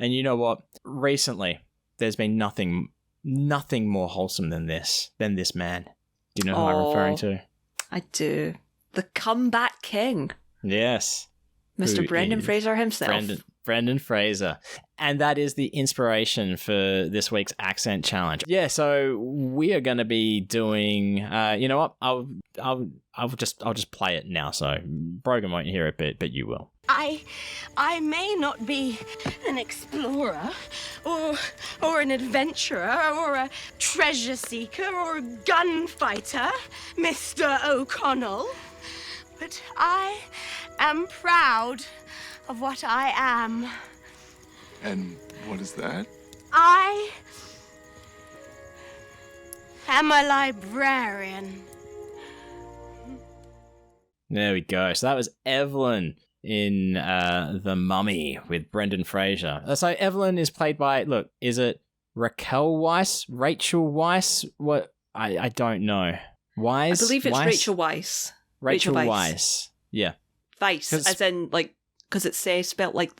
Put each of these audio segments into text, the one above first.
And you know what? Recently, there's been nothing more wholesome than this man. Do you know who I'm referring to? I do. The comeback king. Yes. Mr. Brendan Fraser himself. Brendan Fraser. And that is the inspiration for this week's accent challenge. Yeah, so we are going to be doing, you know what? I'll just play it now, so Brogan won't hear it, but you will. I may not be an explorer or an adventurer or a treasure seeker or a gunfighter, Mr. O'Connell, but I am proud of what I am. And what is that? I am a librarian. There we go. So that was Evelyn in The Mummy with Brendan Fraser. So Evelyn is played by, look, is it Raquel Weisz? Rachel Weisz? What? I don't know. Weisz? I believe it's Weisz? Rachel Weisz. Rachel Weisz. Yeah. Weiss, as in, like, because it's spelled like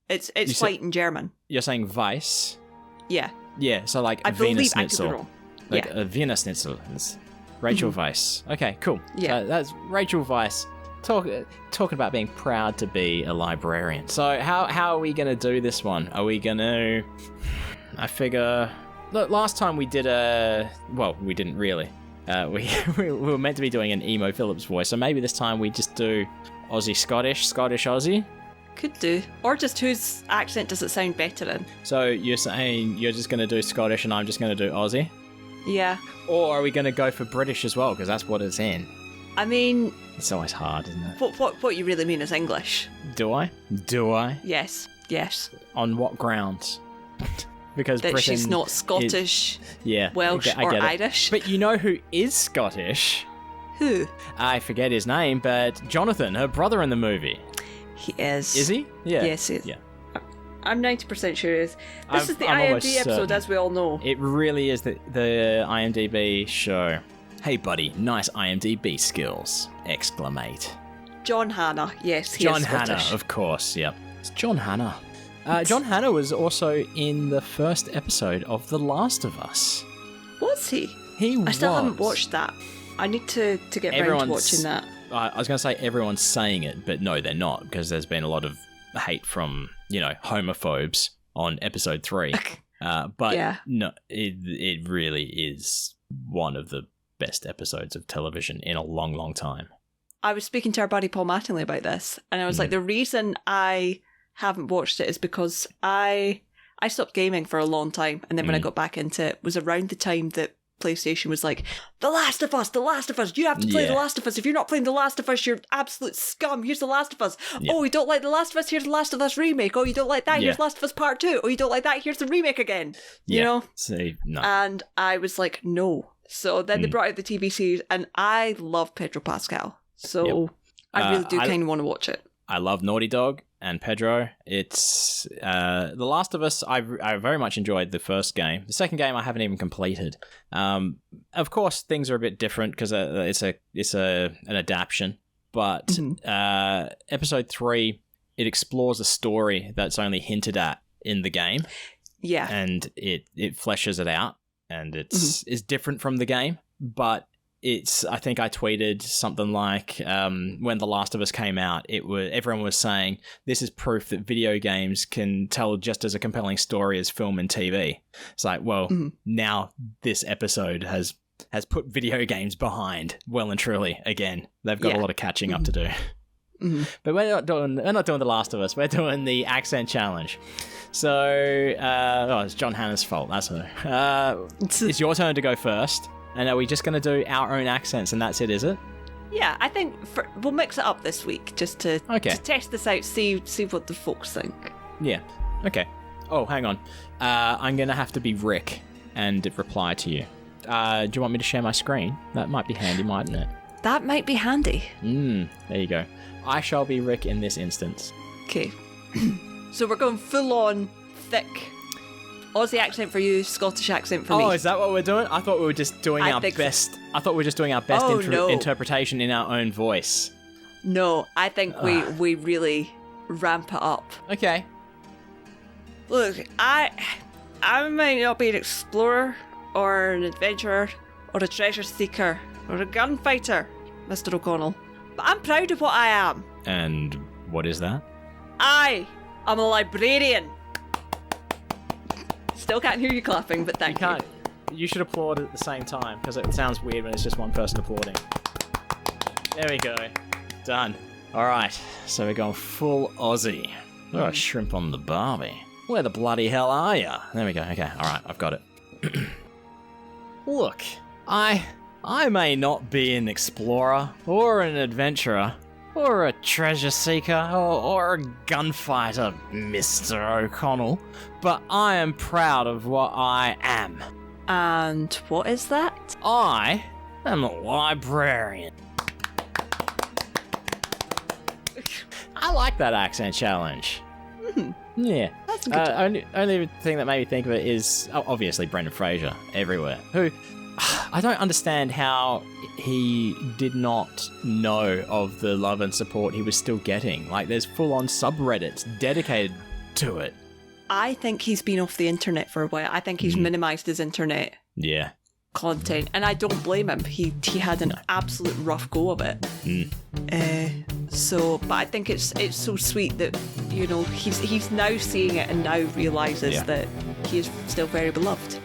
it's white in German. You're saying Weiss? Yeah. Yeah, so like I Wiener believe I could be Schnitzel. wrong. Like Yeah. a Wiener Schnitzel. It's Rachel Weisz. Okay, cool. Yeah. That's Rachel Weisz talking about being proud to be a librarian. So how are we going to do this one? Are we going to... I figure... Look, last time we did we didn't really. We were meant to be doing an Emo Phillips voice, so maybe this time we just do Aussie-Scottish, Scottish-Aussie. Could do. Or just whose accent does it sound better in? So you're saying you're just going to do Scottish and I'm just going to do Aussie? Yeah. Or are we going to go for British as well? Because that's what it's in. I mean... It's always hard, isn't it? What you really mean is English. Do I? Yes. On what grounds? Because that Britain she's not Scottish, Welsh, I or get it. Irish. But you know who is Scottish? Who? I forget his name, but Jonathan, her brother in the movie. He is. Is he? Yeah. Yes, he is. Yeah. I'm 90% sure he is. This is the I'm almost IMDb episode, certain. as we all know. It really is the IMDb show. Hey, buddy, nice IMDb skills! Exclamate. John Hannah. Yes, he John is Hannah, Scottish. of course. Yep. It's John Hannah. John Hannah was also in the first episode of The Last of Us. Was he? I still haven't watched that. I need to get around to watching that. I was going to say everyone's saying it, but no, they're not, because there's been a lot of hate from, homophobes on episode 3. But yeah. No, it really is one of the best episodes of television in a long, long time. I was speaking to our buddy Paul Mattingly about this, and I was like, the reason I haven't watched it is because I stopped gaming for a long time, and then when I got back into it was around the time that PlayStation was like, The Last of Us, you have to play The Last of Us. If you're not playing The Last of Us, you're absolute scum. Here's The Last of Us. Yeah. Oh, you don't like The Last of Us? Here's The Last of Us remake. Oh, you don't like that? Here's Last of Us Part 2. Oh, you don't like that? Here's the remake again. You know? See, no. And I was like, no. So then they brought out the TV series, and I love Pedro Pascal. So I really do kind of want to watch it. I love Naughty Dog and Pedro. It's The Last of Us. I very much enjoyed the first game. The second game I haven't even completed. Of course, things are a bit different because it's an adaptation. But episode 3, it explores a story that's only hinted at in the game. Yeah, and it fleshes it out, and it's different from the game, but. I think I tweeted something like when The Last of Us came out, everyone was saying this is proof that video games can tell just as a compelling story as film and TV. It's like, well, now this episode has put video games behind well and truly again. They've got a lot of catching up to do. But we're not doing The Last of Us. We're doing the accent challenge. So it's John Hannah's fault. That's her. It's your turn to go first. And are we just going to do our own accents and that's it, is it? Yeah, I think we'll mix it up this week just to test this out, see what the folks think. Yeah, okay. Oh, hang on. I'm going to have to be Rick and reply to you. Do you want me to share my screen? That might be handy, mightn't it? That might be handy. There you go. I shall be Rick in this instance. Okay. So we're going full on, thick Aussie accent for you, Scottish accent for me. Oh, is that what we're doing? I thought we were just doing our best. I thought we were just doing our best interpretation in our own voice. No, I think we really ramp it up. Okay. Look, I might not be an explorer or an adventurer or a treasure seeker or a gunfighter, Mr. O'Connell, but I'm proud of what I am. And what is that? I am a librarian. Still can't hear you clapping, but thank you. You should applaud at the same time, because it sounds weird when it's just one person applauding. There we go. Done. Alright, so we're going full Aussie. Oh, a shrimp on the barbie. Where the bloody hell are ya? There we go. Okay, alright, I've got it. Look, I may not be an explorer, or an adventurer, or a treasure seeker, or a gunfighter, Mr. O'Connell, but I am proud of what I am. And what is that? I am a librarian. I like that accent challenge. Yeah. That's a good. Only thing that made me think of it is obviously Brendan Fraser everywhere. Who I don't understand how he did not know of the love and support he was still getting. Like, there's full-on subreddits dedicated to it. I think he's been off the internet for a while. I think he's minimised his internet Yeah. content, and I don't blame him. He had an absolute rough go of it. But I think it's so sweet that, you know, he's now seeing it and now realises that he is still very beloved.